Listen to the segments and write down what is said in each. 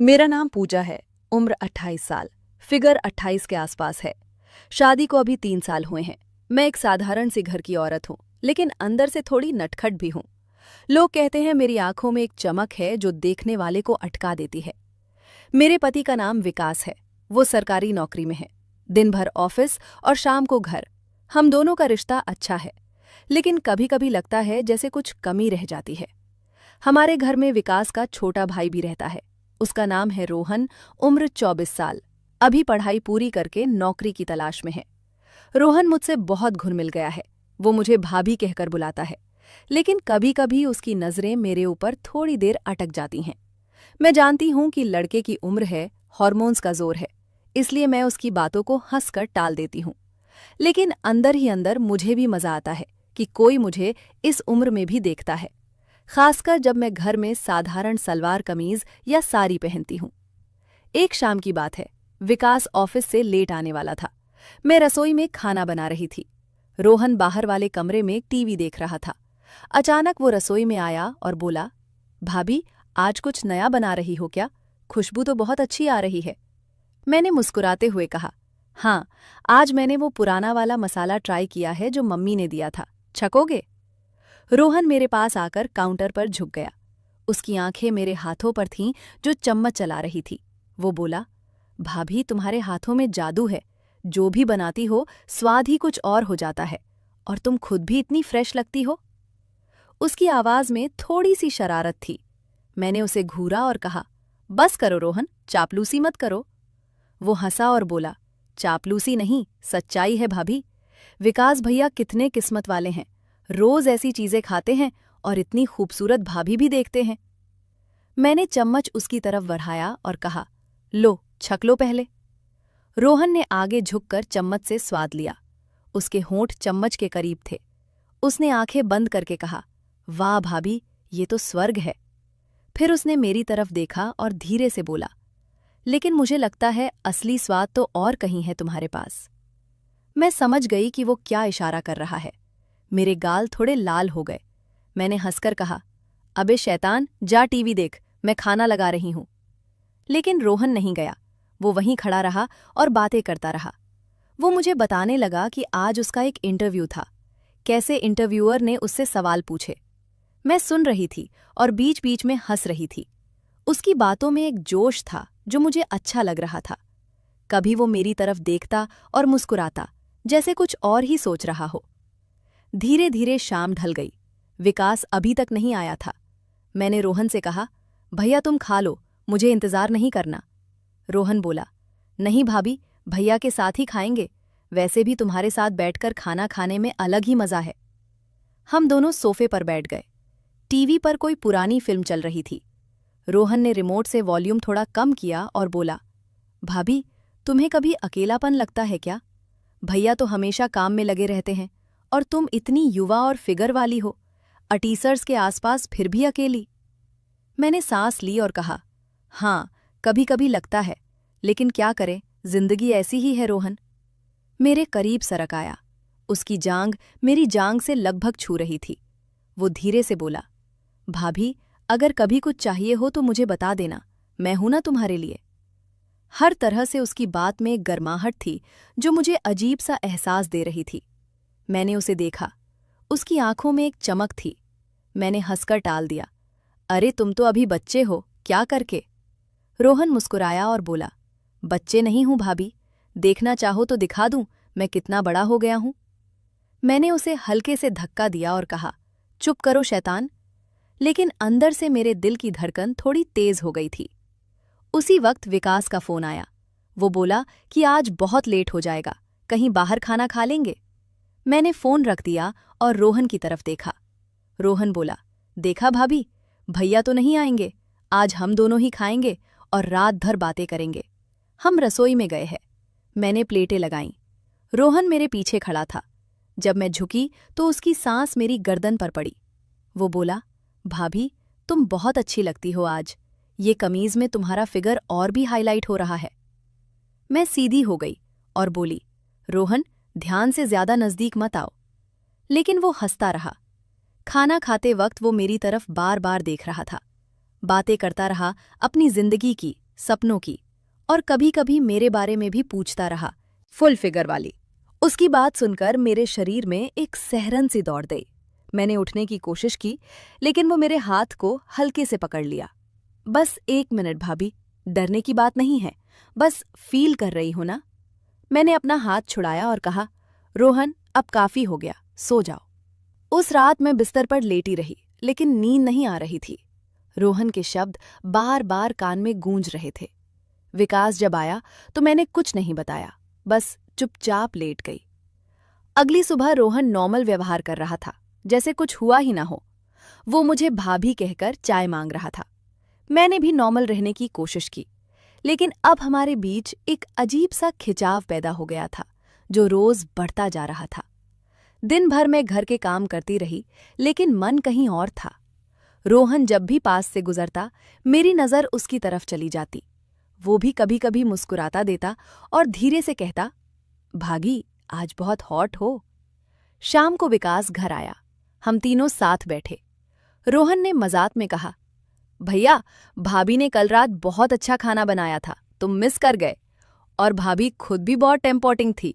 मेरा नाम पूजा है। उम्र 28 साल। फिगर 28 के आसपास है। शादी को अभी 3 साल हुए हैं। मैं एक साधारण सी घर की औरत हूँ, लेकिन अंदर से थोड़ी नटखट भी हूँ। लोग कहते हैं मेरी आंखों में एक चमक है जो देखने वाले को अटका देती है। मेरे पति का नाम विकास है। वो सरकारी नौकरी में है। दिन भर ऑफिस और शाम को घर। हम दोनों का रिश्ता अच्छा है, लेकिन कभी कभी लगता है जैसे कुछ कमी रह जाती है। हमारे घर में विकास का छोटा भाई भी रहता है। उसका नाम है रोहन। उम्र 24 साल। अभी पढ़ाई पूरी करके नौकरी की तलाश में है। रोहन मुझसे बहुत घुल मिल गया है। वो मुझे भाभी कहकर बुलाता है, लेकिन कभी कभी उसकी नजरें मेरे ऊपर थोड़ी देर अटक जाती हैं। मैं जानती हूं कि लड़के की उम्र है, हार्मोन्स का जोर है, इसलिए मैं उसकी बातों को हंसकर टाल देती हूं। लेकिन अंदर ही अंदर मुझे भी मजा आता है कि कोई मुझे इस उम्र में भी देखता है, खासकर जब मैं घर में साधारण सलवार कमीज या साड़ी पहनती हूँ। एक शाम की बात है। विकास ऑफिस से लेट आने वाला था। मैं रसोई में खाना बना रही थी। रोहन बाहर वाले कमरे में टीवी देख रहा था। अचानक वो रसोई में आया और बोला, भाभी, आज कुछ नया बना रही हो क्या? खुशबू तो बहुत अच्छी आ रही है। मैंने मुस्कुराते हुए कहा, हाँ, आज मैंने वो पुराना वाला मसाला ट्राई किया है जो मम्मी ने दिया था। छकोगे? रोहन मेरे पास आकर काउंटर पर झुक गया। उसकी आंखें मेरे हाथों पर थीं जो चम्मच चला रही थी। वो बोला, भाभी, तुम्हारे हाथों में जादू है। जो भी बनाती हो स्वाद ही कुछ और हो जाता है, और तुम खुद भी इतनी फ्रेश लगती हो। उसकी आवाज में थोड़ी सी शरारत थी। मैंने उसे घूरा और कहा, बस करो रोहन, चापलूसी मत करो। वो हंसा और बोला, चापलूसी नहीं, सच्चाई है भाभी। विकास भैया कितने किस्मत वाले हैं। रोज ऐसी चीजें खाते हैं और इतनी खूबसूरत भाभी भी देखते हैं। मैंने चम्मच उसकी तरफ बढ़ाया और कहा, लो, छक लो पहले। रोहन ने आगे झुककर चम्मच से स्वाद लिया। उसके होंठ चम्मच के करीब थे। उसने आंखें बंद करके कहा, वाह भाभी, ये तो स्वर्ग है। फिर उसने मेरी तरफ देखा और धीरे से बोला, लेकिन मुझे लगता है असली स्वाद तो और कहीं है तुम्हारे पास। मैं समझ गई कि वो क्या इशारा कर रहा है। मेरे गाल थोड़े लाल हो गए। मैंने हंसकर कहा, अबे शैतान, जा टीवी देख, मैं खाना लगा रही हूं। लेकिन रोहन नहीं गया। वो वहीं खड़ा रहा और बातें करता रहा। वो मुझे बताने लगा कि आज उसका एक इंटरव्यू था। कैसे इंटरव्यूअर ने उससे सवाल पूछे। मैं सुन रही थी और बीच बीच में हंस रही थी। उसकी बातों में एक जोश था जो मुझे अच्छा लग रहा था। कभी वो मेरी तरफ देखता और मुस्कुराता, जैसे कुछ और ही सोच रहा हो। धीरे धीरे शाम ढल गई। विकास अभी तक नहीं आया था। मैंने रोहन से कहा, भैया तुम खा लो, मुझे इंतजार नहीं करना। रोहन बोला, नहीं भाभी, भैया के साथ ही खाएंगे। वैसे भी तुम्हारे साथ बैठकर खाना खाने में अलग ही मजा है। हम दोनों सोफे पर बैठ गए। टीवी पर कोई पुरानी फिल्म चल रही थी। रोहन ने रिमोट से वॉल्यूम थोड़ा कम किया और बोला, भाभी, तुम्हें कभी अकेलापन लगता है क्या? भैया तो हमेशा काम में लगे रहते हैं, और तुम इतनी युवा और फिगर वाली हो, अटीसर्स के आसपास फिर भी अकेली। मैंने सांस ली और कहा, हाँ, कभी कभी लगता है, लेकिन क्या करें, जिंदगी ऐसी ही है रोहन। मेरे करीब सरक आया। उसकी जांग मेरी जांग से लगभग छू रही थी। वो धीरे से बोला, भाभी, अगर कभी कुछ चाहिए हो तो मुझे बता देना, मैं हूं ना तुम्हारे लिए। हर तरह से उसकी बात में एक गर्माहट थी जो मुझे अजीब सा एहसास दे रही थी। मैंने उसे देखा। उसकी आंखों में एक चमक थी। मैंने हंसकर टाल दिया, अरे तुम तो अभी बच्चे हो, क्या करके। रोहन मुस्कुराया और बोला, बच्चे नहीं हूं भाभी, देखना चाहो तो दिखा दूं मैं कितना बड़ा हो गया हूं। मैंने उसे हल्के से धक्का दिया और कहा, चुप करो शैतान। लेकिन अंदर से मेरे दिल की धड़कन थोड़ी तेज हो गई थी। उसी वक्त विकास का फोन आया। वो बोला कि आज बहुत लेट हो जाएगा, कहीं बाहर खाना खा लेंगे। मैंने फोन रख दिया और रोहन की तरफ देखा। रोहन बोला, देखा भाभी, भैया तो नहीं आएंगे, आज हम दोनों ही खाएंगे और रात भर बातें करेंगे। हम रसोई में गए हैं। मैंने प्लेटें लगाईं। रोहन मेरे पीछे खड़ा था। जब मैं झुकी तो उसकी सांस मेरी गर्दन पर पड़ी। वो बोला, भाभी, तुम बहुत अच्छी लगती हो आज। ये कमीज में तुम्हारा फिगर और भी हाईलाइट हो रहा है। मैं सीधी हो गई और बोली, रोहन, ध्यान से ज्यादा नजदीक मत आओ। लेकिन वो हंसता रहा। खाना खाते वक्त वो मेरी तरफ बार बार देख रहा था। बातें करता रहा अपनी जिंदगी की, सपनों की, और कभी कभी मेरे बारे में भी पूछता रहा। फुल फिगर वाली। उसकी बात सुनकर मेरे शरीर में एक सहरन सी दौड़ गई। मैंने उठने की कोशिश की, लेकिन वो मेरे हाथ को हल्के से पकड़ लिया। बस 1 मिनट भाभी, डरने की बात नहीं है, बस फील कर रही हो ना। मैंने अपना हाथ छुड़ाया और कहा, रोहन अब काफी हो गया, सो जाओ। उस रात मैं बिस्तर पर लेटी रही, लेकिन नींद नहीं आ रही थी। रोहन के शब्द बार बार कान में गूंज रहे थे। विकास जब आया तो मैंने कुछ नहीं बताया, बस चुपचाप लेट गई। अगली सुबह रोहन नॉर्मल व्यवहार कर रहा था, जैसे कुछ हुआ ही ना हो। वो मुझे भाभी कहकर चाय मांग रहा था। मैंने भी नॉर्मल रहने की कोशिश की, लेकिन अब हमारे बीच एक अजीब सा खिंचाव पैदा हो गया था, जो रोज बढ़ता जा रहा था। दिन भर मैं घर के काम करती रही, लेकिन मन कहीं और था। रोहन जब भी पास से गुजरता, मेरी नज़र उसकी तरफ चली जाती। वो भी कभी कभी मुस्कुराता देता और धीरे से कहता, भागी आज बहुत हॉट हो। शाम को विकास घर आया। हम तीनों साथ बैठे। रोहन ने मजाक में कहा, भैया भाभी ने कल रात बहुत अच्छा खाना बनाया था, तुम मिस कर गए। और भाभी खुद भी बहुत टेम्पोटिंग थी।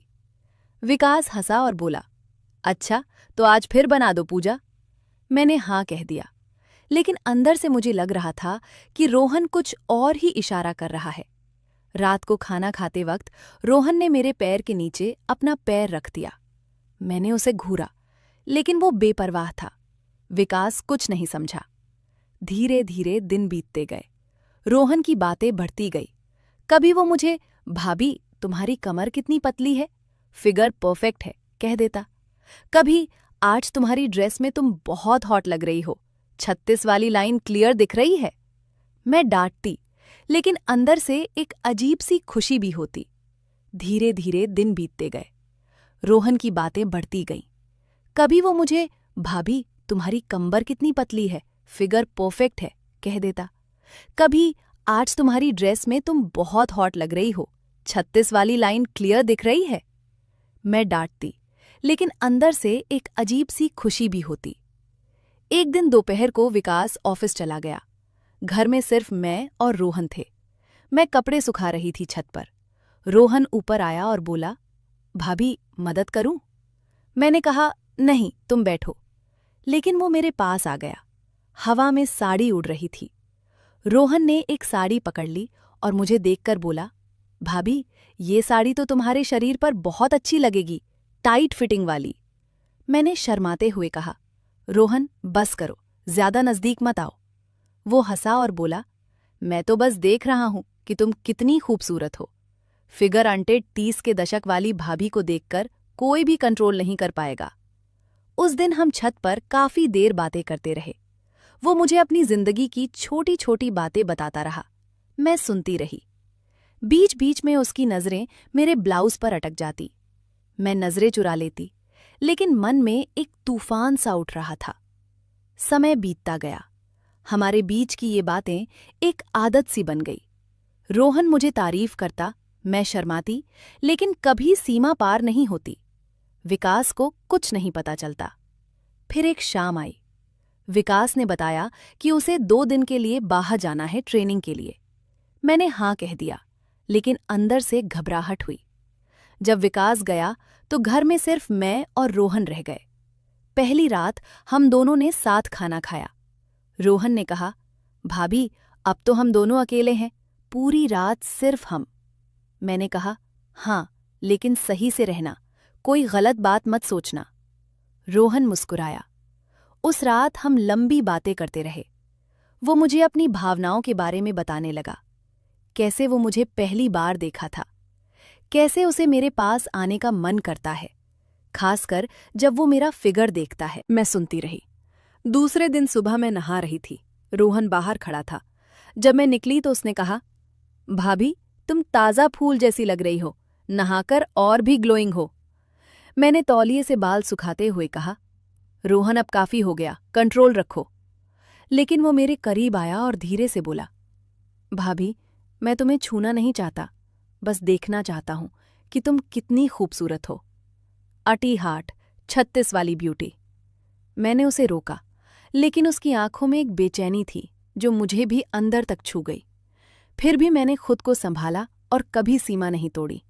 विकास हंसा और बोला, अच्छा तो आज फिर बना दो पूजा। मैंने हाँ कह दिया, लेकिन अंदर से मुझे लग रहा था कि रोहन कुछ और ही इशारा कर रहा है। रात को खाना खाते वक्त रोहन ने मेरे पैर के नीचे अपना पैर रख दिया। मैंने उसे घूरा, लेकिन वो बेपरवाह था। विकास कुछ नहीं समझा। धीरे धीरे दिन बीतते गए। रोहन की बातें बढ़ती गई। कभी वो मुझे, भाभी तुम्हारी कमर कितनी पतली है, फिगर परफेक्ट है, कह देता। कभी, आज तुम्हारी ड्रेस में तुम बहुत हॉट लग रही हो, 36 वाली लाइन क्लियर दिख रही है। मैं डांटती, लेकिन अंदर से एक अजीब सी खुशी भी होती। धीरे धीरे दिन बीतते गए। रोहन की बातें बढ़ती गईं। कभी वो मुझे, भाभी तुम्हारी कमर कितनी पतली है, फिगर परफेक्ट है, कह देता। कभी, आज तुम्हारी ड्रेस में तुम बहुत हॉट लग रही हो, 36 वाली लाइन क्लियर दिख रही है। मैं डांटती, लेकिन अंदर से एक अजीब सी खुशी भी होती। एक दिन दोपहर को विकास ऑफिस चला गया। घर में सिर्फ मैं और रोहन थे। मैं कपड़े सुखा रही थी छत पर। रोहन ऊपर आया और बोला, भाभी मदद करूं? मैंने कहा, नहीं तुम बैठो। लेकिन वो मेरे पास आ गया। हवा में साड़ी उड़ रही थी। रोहन ने एक साड़ी पकड़ ली और मुझे देखकर बोला, भाभी ये साड़ी तो तुम्हारे शरीर पर बहुत अच्छी लगेगी, टाइट फिटिंग वाली। मैंने शर्माते हुए कहा, रोहन बस करो, ज्यादा नजदीक मत आओ। वो हंसा और बोला, मैं तो बस देख रहा हूं कि तुम कितनी खूबसूरत हो। फिगर अनटेड 30 के दशक वाली भाभी को देखकर कोई भी कंट्रोल नहीं कर पाएगा। उस दिन हम छत पर काफी देर बातें करते रहे। वो मुझे अपनी जिंदगी की छोटी छोटी बातें बताता रहा। मैं सुनती रही। बीच बीच में उसकी नजरें मेरे ब्लाउज पर अटक जाती। मैं नजरें चुरा लेती, लेकिन मन में एक तूफान सा उठ रहा था। समय बीतता गया। हमारे बीच की ये बातें एक आदत सी बन गई। रोहन मुझे तारीफ करता, मैं शर्माती, लेकिन कभी सीमा पार नहीं होती। विकास को कुछ नहीं पता चलता। फिर एक शाम आई। विकास ने बताया कि उसे 2 दिन के लिए बाहर जाना है ट्रेनिंग के लिए। मैंने हाँ कह दिया, लेकिन अंदर से घबराहट हुई। जब विकास गया तो घर में सिर्फ मैं और रोहन रह गए। पहली रात हम दोनों ने साथ खाना खाया। रोहन ने कहा, भाभी अब तो हम दोनों अकेले हैं, पूरी रात सिर्फ हम। मैंने कहा, हाँ लेकिन सही से रहना, कोई गलत बात मत सोचना। रोहन मुस्कुराया। उस रात हम लंबी बातें करते रहे। वो मुझे अपनी भावनाओं के बारे में बताने लगा। कैसे वो मुझे पहली बार देखा था, कैसे उसे मेरे पास आने का मन करता है, खासकर जब वो मेरा फिगर देखता है। मैं सुनती रही। दूसरे दिन सुबह मैं नहा रही थी। रोहन बाहर खड़ा था। जब मैं निकली तो उसने कहा, भाभी तुम ताज़ा फूल जैसी लग रही हो, नहाकर और भी ग्लोइंग हो। मैंने तौलिए से बाल सुखाते हुए कहा, रोहन अब काफी हो गया, कंट्रोल रखो। लेकिन वो मेरे करीब आया और धीरे से बोला, भाभी मैं तुम्हें छूना नहीं चाहता, बस देखना चाहता हूं कि तुम कितनी खूबसूरत हो। अटी हार्ट, 36 वाली ब्यूटी। मैंने उसे रोका, लेकिन उसकी आंखों में एक बेचैनी थी जो मुझे भी अंदर तक छू गई। फिर भी मैंने खुद को संभाला और कभी सीमा नहीं तोड़ी।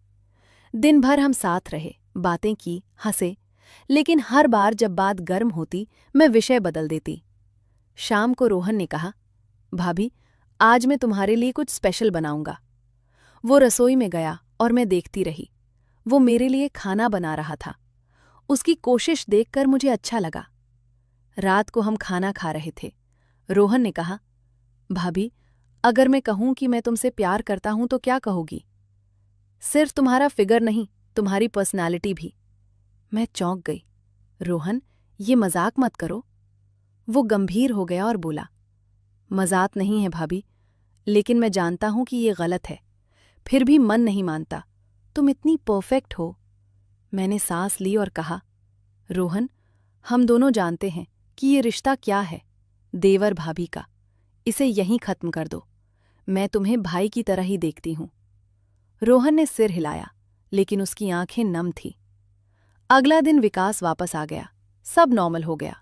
दिन भर हम साथ रहे, बातें की, हंसे, लेकिन हर बार जब बात गर्म होती मैं विषय बदल देती। शाम को रोहन ने कहा, भाभी, आज मैं तुम्हारे लिए कुछ स्पेशल बनाऊंगा। वो रसोई में गया और मैं देखती रही। वो मेरे लिए खाना बना रहा था। उसकी कोशिश देखकर मुझे अच्छा लगा। रात को हम खाना खा रहे थे। रोहन ने कहा, भाभी, अगर मैं कहूं कि मैं तुमसे प्यार करता हूं तो क्या कहोगी? सिर्फ तुम्हारा फिगर नहीं, तुम्हारी पर्सनालिटी भी। मैं चौंक गई। रोहन, ये मजाक मत करो। वो गंभीर हो गया और बोला, मजाक नहीं है भाभी, लेकिन मैं जानता हूं कि ये गलत है, फिर भी मन नहीं मानता। तुम इतनी परफेक्ट हो। मैंने सांस ली और कहा, रोहन, हम दोनों जानते हैं कि ये रिश्ता क्या है, देवर भाभी का। इसे यहीं खत्म कर दो। मैं तुम्हें भाई की तरह ही देखती हूं। रोहन ने सिर हिलाया, लेकिन उसकी आंखें नम थीं। अगला दिन विकास वापस आ गया। सब नॉर्मल हो गया,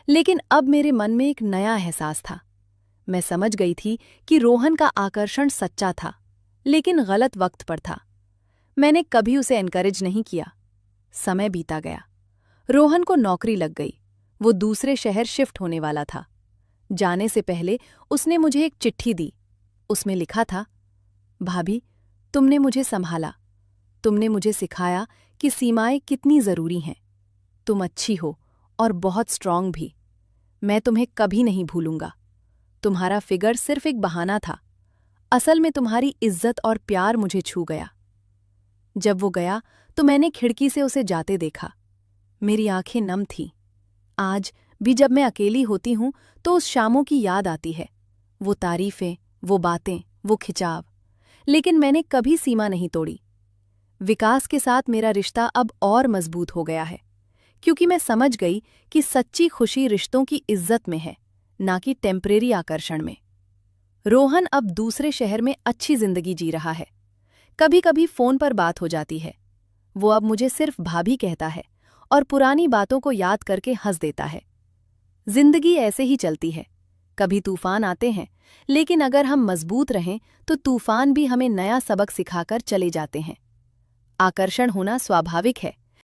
लेकिन अब मेरे मन में एक नया एहसास था। मैं समझ गई थी कि रोहन का आकर्षण सच्चा था, लेकिन गलत वक्त पर था। मैंने कभी उसे एनकरेज नहीं किया। समय बीता गया। रोहन को नौकरी लग गई। वो दूसरे शहर शिफ्ट होने वाला था। जाने से पहले उसने मुझे एक चिट्ठी दी। उसमें लिखा था, भाभी, तुमने मुझे संभाला। तुमने मुझे सिखाया कि सीमाएं कितनी जरूरी हैं। तुम अच्छी हो और बहुत स्ट्रांग भी। मैं तुम्हें कभी नहीं भूलूंगा। तुम्हारा फिगर सिर्फ एक बहाना था। असल में तुम्हारी इज्जत और प्यार मुझे छू गया। जब वो गया तो मैंने खिड़की से उसे जाते देखा। मेरी आंखें नम थीं। आज भी जब मैं अकेली होती हूं तो उस शामों की याद आती है। वो तारीफें, वो बातें, वो खिंचाव। लेकिन मैंने कभी सीमा नहीं तोड़ी। विकास के साथ मेरा रिश्ता अब और मजबूत हो गया है, क्योंकि मैं समझ गई कि सच्ची खुशी रिश्तों की इज्जत में है, ना कि टेम्परेरी आकर्षण में। रोहन अब दूसरे शहर में अच्छी जिंदगी जी रहा है। कभी कभी फोन पर बात हो जाती है। वो अब मुझे सिर्फ भाभी कहता है और पुरानी बातों को याद करके हंस देता है। जिंदगी ऐसे ही चलती है। कभी तूफान आते हैं, लेकिन अगर हम मजबूत रहें तो तूफान भी हमें नया सबक सिखाकर चले जाते हैं। आकर्षण होना स्वाभाविक है,